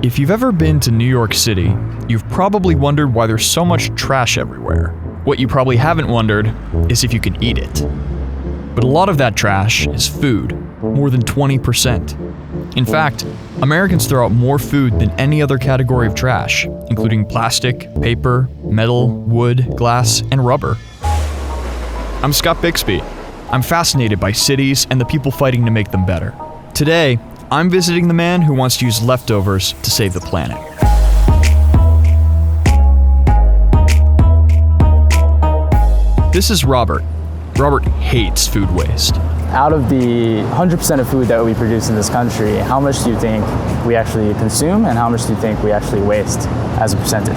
If you've ever been to New York City, you've probably wondered why there's so much trash everywhere. What you probably haven't wondered is if you can eat it. But a lot of that trash is food, more than 20%. In fact, Americans throw out more food than any other category of trash, including plastic, paper, metal, wood, glass, and rubber. I'm Scott Bixby. I'm fascinated by cities and the people fighting to make them better. Today, I'm visiting the man who wants to use leftovers to save the planet. This is Robert. Robert hates food waste. Out of the 100% of food that we produce in this country, how much do you think we actually consume and how much do you think we actually waste as a percentage?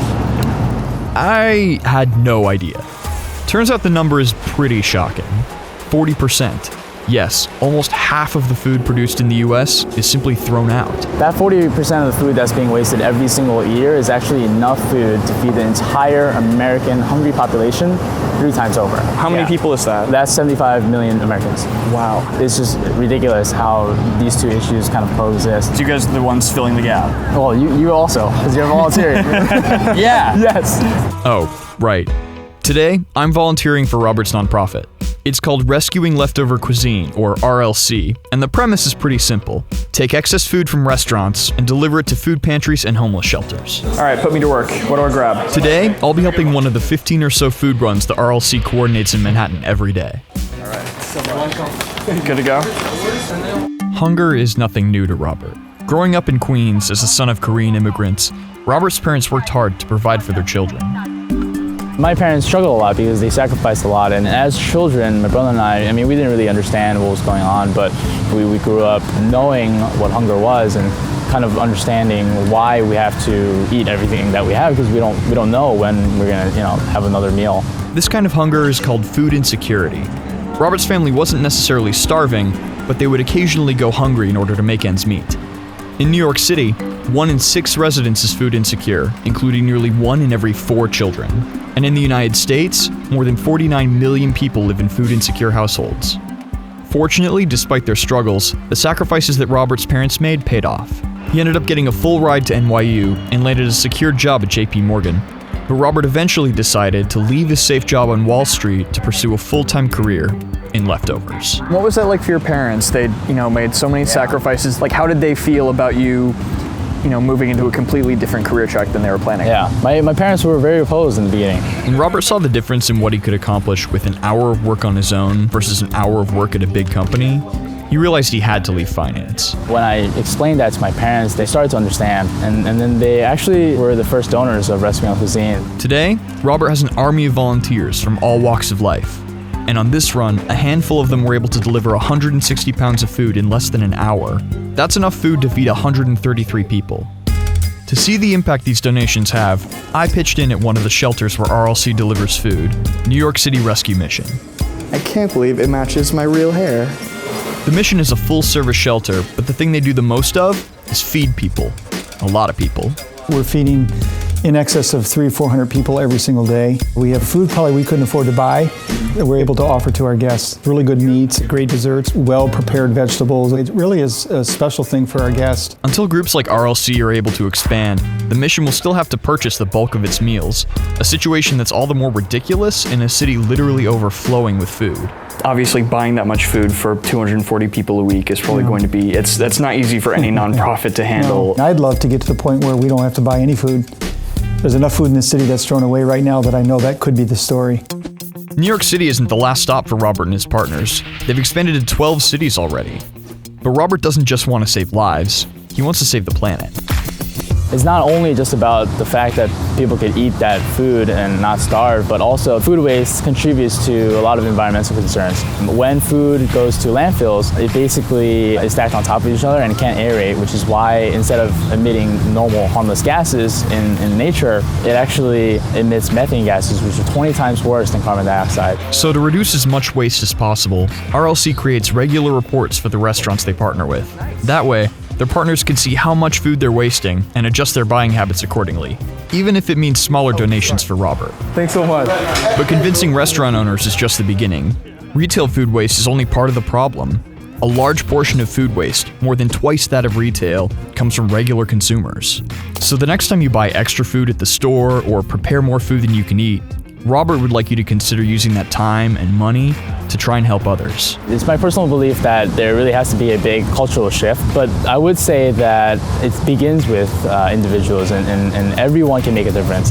I had no idea. Turns out the number is pretty shocking. 40%. Yes, almost half of the food produced in the US is simply thrown out. That 40% of the food that's being wasted every single year is actually enough food to feed the entire American hungry population 3 times over. How many people is that? That's 75 million Americans. Wow. It's just ridiculous how these two issues kind of coexist. So you guys are the ones filling the gap? Well, you also, because you're volunteering. Yeah. Yes. Oh, right. Today, I'm volunteering for Robert's nonprofit. It's called Rescuing Leftover Cuisine, or RLC, and the premise is pretty simple. Take excess food from restaurants and deliver it to food pantries and homeless shelters. All right, put me to work. What do I grab? Today, I'll be helping one of the 15 or so food runs the RLC coordinates in Manhattan every day. All right. Good to go? Hunger is nothing new to Robert. Growing up in Queens as the son of Korean immigrants, Robert's parents worked hard to provide for their children. My parents struggled a lot because they sacrificed a lot, and as children, my brother and I mean, we didn't really understand what was going on, but we grew up knowing what hunger was and kind of understanding why we have to eat everything that we have because we don't know when we're gonna have another meal. This kind of hunger is called food insecurity. Robert's family wasn't necessarily starving, but they would occasionally go hungry in order to make ends meet. In New York City, 1 in 6 residents is food insecure, including nearly 1 in every 4 children. And in the United States, more than 49 million people live in food insecure households. Fortunately, despite their struggles, the sacrifices that Robert's parents made paid off. He ended up getting a full ride to NYU and landed a secure job at JP Morgan. But Robert eventually decided to leave his safe job on Wall Street to pursue a full-time career in leftovers. What was that like for your parents? They, made so many sacrifices. Like, how did they feel about you, moving into a completely different career track than they were planning? Yeah, my parents were very opposed in the beginning. When Robert saw the difference in what he could accomplish with an hour of work on his own versus an hour of work at a big company, he realized he had to leave finance. When I explained that to my parents, they started to understand, and then they actually were the first donors of Rescuing Cuisine. Today, Robert has an army of volunteers from all walks of life. And on this run, a handful of them were able to deliver 160 pounds of food in less than an hour. That's enough food to feed 133 people. To see the impact these donations have, I pitched in at one of the shelters where RLC delivers food, New York City Rescue Mission. I can't believe it matches my real hair. The mission is a full-service shelter, but the thing they do the most of is feed people. A lot of people. We're feeding in excess of 300-400 people every single day. We have food probably we couldn't afford to buy that we're able to offer to our guests. Really good meats, great desserts, well-prepared vegetables. It really is a special thing for our guests. Until groups like RLC are able to expand, the mission will still have to purchase the bulk of its meals, a situation that's all the more ridiculous in a city literally overflowing with food. Obviously, buying that much food for 240 people a week is probably going to be, that's not easy for any nonprofit to handle. No. I'd love to get to the point where we don't have to buy any food. There's enough food in the city that's thrown away right now that I know that could be the story. New York City isn't the last stop for Robert and his partners. They've expanded to 12 cities already. But Robert doesn't just want to save lives, he wants to save the planet. It's not only just about the fact that people could eat that food and not starve, but also food waste contributes to a lot of environmental concerns. When food goes to landfills, it basically is stacked on top of each other and can't aerate, which is why instead of emitting normal harmless gases in nature, it actually emits methane gases, which are 20 times worse than carbon dioxide. So to reduce as much waste as possible, RLC creates regular reports for the restaurants they partner with. That way, their partners can see how much food they're wasting and adjust their buying habits accordingly, even if it means smaller donations for Robert. Thanks so much. But convincing restaurant owners is just the beginning. Retail food waste is only part of the problem. A large portion of food waste, more than twice that of retail, comes from regular consumers. So the next time you buy extra food at the store or prepare more food than you can eat, Robert would like you to consider using that time and money to try and help others. It's my personal belief that there really has to be a big cultural shift, but I would say that it begins with individuals and everyone can make a difference.